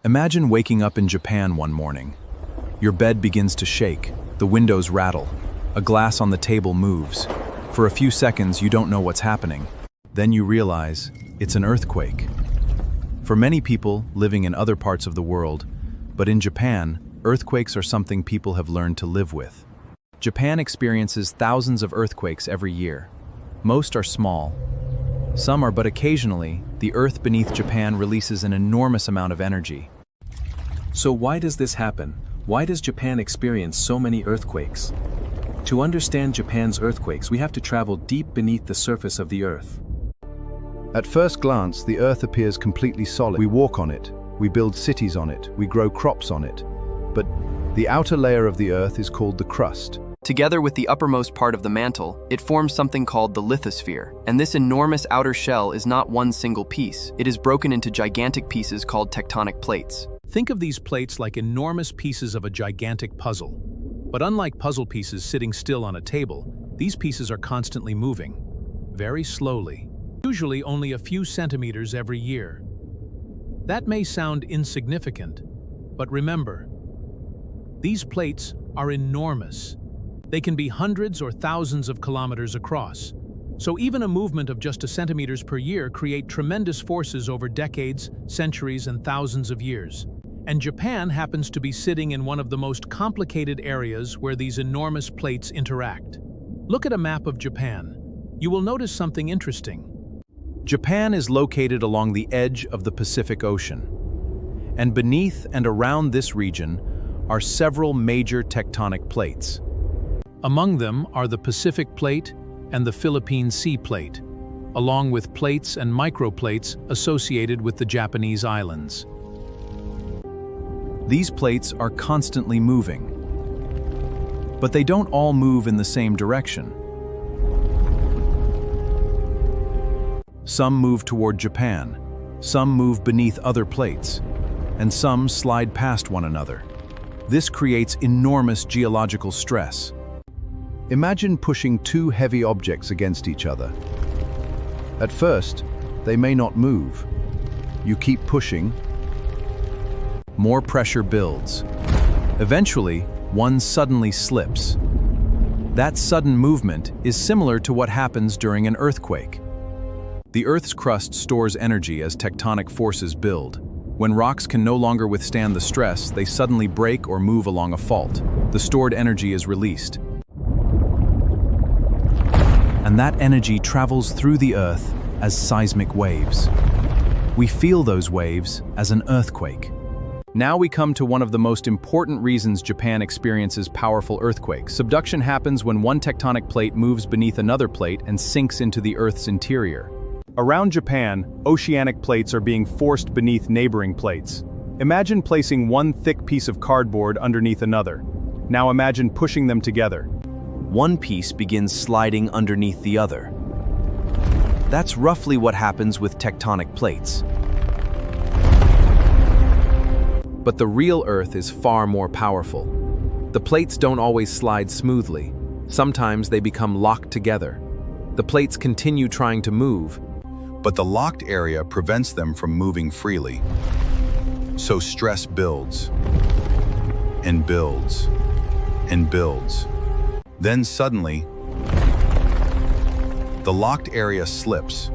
Imagine waking up in Japan one morning. Your bed begins to shake, the windows rattle, a glass on the table moves. For a few seconds, you don't know what's happening. Then you realize it's an earthquake. For many people living in other parts of the world, but in Japan, earthquakes are something people have learned to live with. Japan experiences thousands of earthquakes every year. Most are small. Some are, but occasionally, the earth beneath Japan releases an enormous amount of energy. So why does this happen? Why does Japan experience so many earthquakes? To understand Japan's earthquakes, we have to travel deep beneath the surface of the earth. At first glance, the earth appears completely solid. We walk on it, we build cities on it, we grow crops on it. But the outer layer of the earth is called the crust. Together with the uppermost part of the mantle, it forms something called the lithosphere. And this enormous outer shell is not one single piece. It is broken into gigantic pieces called tectonic plates. Think of these plates like enormous pieces of a gigantic puzzle. But unlike puzzle pieces sitting still on a table, these pieces are constantly moving, very slowly, usually only a few centimeters every year. That may sound insignificant, but remember, these plates are enormous. They can be hundreds or thousands of kilometers across. So even a movement of just a centimeters per year create tremendous forces over decades, centuries, and thousands of years. And Japan happens to be sitting in one of the most complicated areas where these enormous plates interact. Look at a map of Japan. You will notice something interesting. Japan is located along the edge of the Pacific Ocean. And beneath and around this region are several major tectonic plates. Among them are the Pacific Plate and the Philippine Sea Plate, along with plates and microplates associated with the Japanese islands. These plates are constantly moving, but they don't all move in the same direction. Some move toward Japan, some move beneath other plates, and some slide past one another. This creates enormous geological stress. Imagine pushing two heavy objects against each other. At first, they may not move. You keep pushing. More pressure builds. Eventually, one suddenly slips. That sudden movement is similar to what happens during an earthquake. The Earth's crust stores energy as tectonic forces build. When rocks can no longer withstand the stress, they suddenly break or move along a fault. The stored energy is released. And that energy travels through the Earth as seismic waves. We feel those waves as an earthquake. Now we come to one of the most important reasons Japan experiences powerful earthquakes. Subduction happens when one tectonic plate moves beneath another plate and sinks into the Earth's interior. Around Japan, oceanic plates are being forced beneath neighboring plates. Imagine placing one thick piece of cardboard underneath another. Now imagine pushing them together. One piece begins sliding underneath the other. That's roughly what happens with tectonic plates. But the real Earth is far more powerful. The plates don't always slide smoothly. Sometimes they become locked together. The plates continue trying to move, but the locked area prevents them from moving freely. So stress builds, and builds, and builds. Then suddenly, the locked area slips.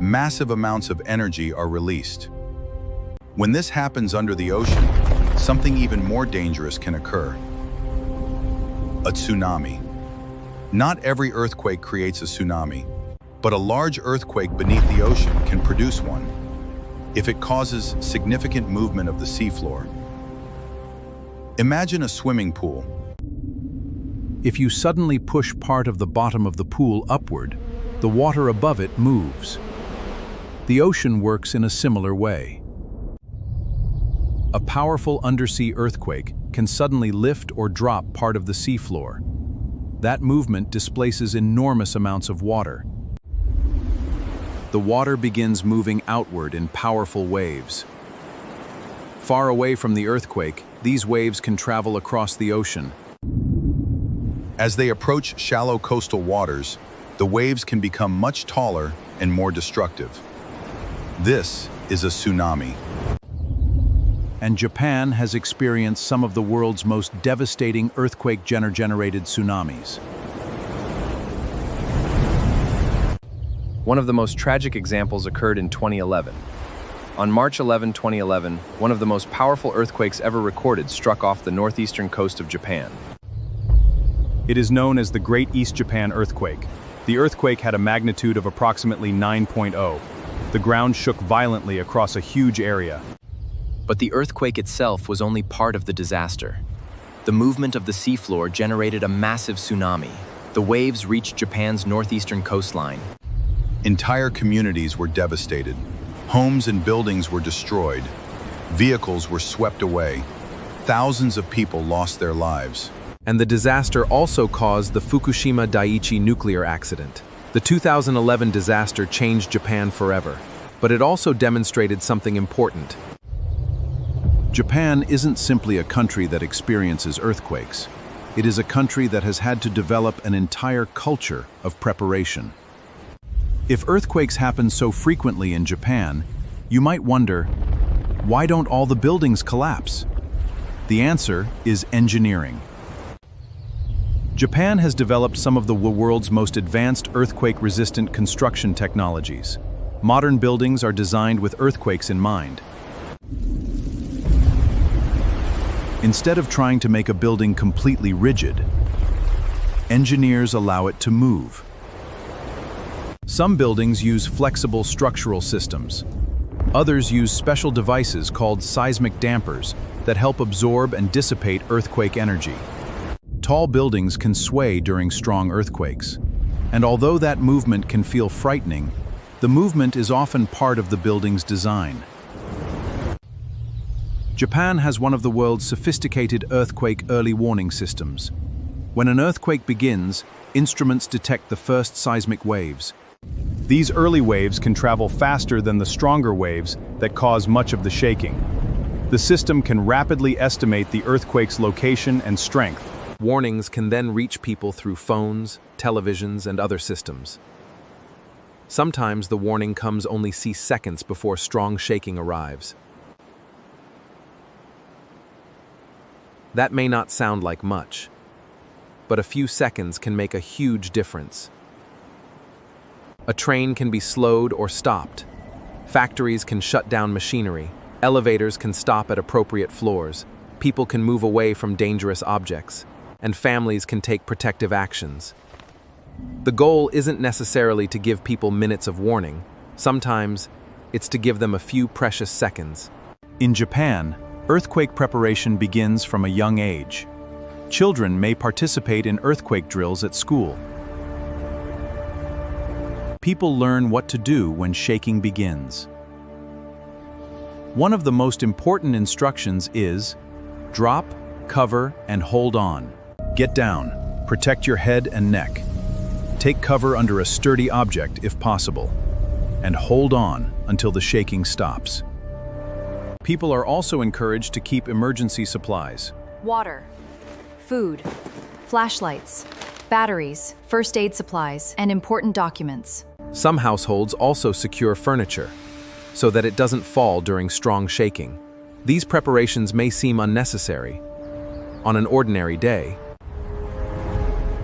Massive amounts of energy are released. When this happens under the ocean, something even more dangerous can occur. A tsunami. Not every earthquake creates a tsunami, but a large earthquake beneath the ocean can produce one if it causes significant movement of the seafloor. Imagine a swimming pool. If you suddenly push part of the bottom of the pool upward, the water above it moves. The ocean works in a similar way. A powerful undersea earthquake can suddenly lift or drop part of the seafloor. That movement displaces enormous amounts of water. The water begins moving outward in powerful waves. Far away from the earthquake, these waves can travel across the ocean. As they approach shallow coastal waters, the waves can become much taller and more destructive. This is a tsunami. And Japan has experienced some of the world's most devastating earthquake-generated tsunamis. One of the most tragic examples occurred in 2011. On March 11, 2011, one of the most powerful earthquakes ever recorded struck off the northeastern coast of Japan. It is known as the Great East Japan Earthquake. The earthquake had a magnitude of approximately 9.0. The ground shook violently across a huge area. But the earthquake itself was only part of the disaster. The movement of the seafloor generated a massive tsunami. The waves reached Japan's northeastern coastline. Entire communities were devastated. Homes and buildings were destroyed. Vehicles were swept away. Thousands of people lost their lives. And the disaster also caused the Fukushima Daiichi nuclear accident. The 2011 disaster changed Japan forever, but it also demonstrated something important. Japan isn't simply a country that experiences earthquakes. It is a country that has had to develop an entire culture of preparation. If earthquakes happen so frequently in Japan, you might wonder, why don't all the buildings collapse? The answer is engineering. Japan has developed some of the world's most advanced earthquake-resistant construction technologies. Modern buildings are designed with earthquakes in mind. Instead of trying to make a building completely rigid, engineers allow it to move. Some buildings use flexible structural systems. Others use special devices called seismic dampers that help absorb and dissipate earthquake energy. Tall buildings can sway during strong earthquakes. And although that movement can feel frightening, the movement is often part of the building's design. Japan has one of the world's sophisticated earthquake early warning systems. When an earthquake begins, instruments detect the first seismic waves. These early waves can travel faster than the stronger waves that cause much of the shaking. The system can rapidly estimate the earthquake's location and strength. Warnings can then reach people through phones, televisions, and other systems. Sometimes the warning comes only seconds before strong shaking arrives. That may not sound like much, but a few seconds can make a huge difference. A train can be slowed or stopped. Factories can shut down machinery. Elevators can stop at appropriate floors. People can move away from dangerous objects. And families can take protective actions. The goal isn't necessarily to give people minutes of warning. Sometimes, it's to give them a few precious seconds. In Japan, earthquake preparation begins from a young age. Children may participate in earthquake drills at school. People learn what to do when shaking begins. One of the most important instructions is drop, cover, and hold on. Get down. Protect your head and neck. Take cover under a sturdy object if possible. And hold on until the shaking stops. People are also encouraged to keep emergency supplies. Water, food, flashlights, batteries, first aid supplies, and important documents. Some households also secure furniture, so that it doesn't fall during strong shaking. These preparations may seem unnecessary on an ordinary day,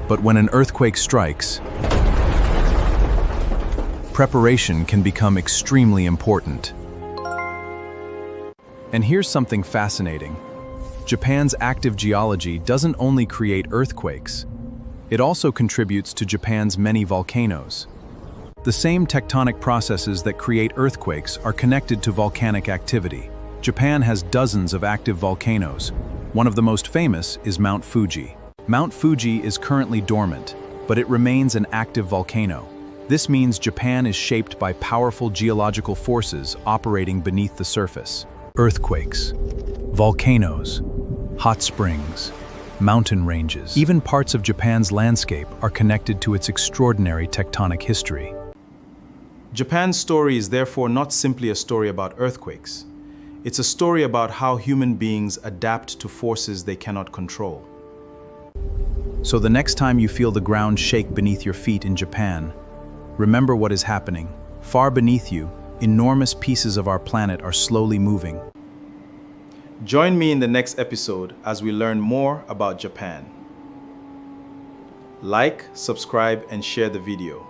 but when an earthquake strikes, preparation can become extremely important. And here's something fascinating. Japan's active geology doesn't only create earthquakes, it also contributes to Japan's many volcanoes. The same tectonic processes that create earthquakes are connected to volcanic activity. Japan has dozens of active volcanoes. One of the most famous is Mount Fuji. Mount Fuji is currently dormant, but it remains an active volcano. This means Japan is shaped by powerful geological forces operating beneath the surface. Earthquakes, volcanoes, hot springs, mountain ranges. Even parts of Japan's landscape are connected to its extraordinary tectonic history. Japan's story is therefore not simply a story about earthquakes. It's a story about how human beings adapt to forces they cannot control. So the next time you feel the ground shake beneath your feet in Japan, remember what is happening, far beneath you, Enormous pieces of our planet are slowly moving. Join me in the next episode as we learn more about Japan. Like, subscribe, and share the video.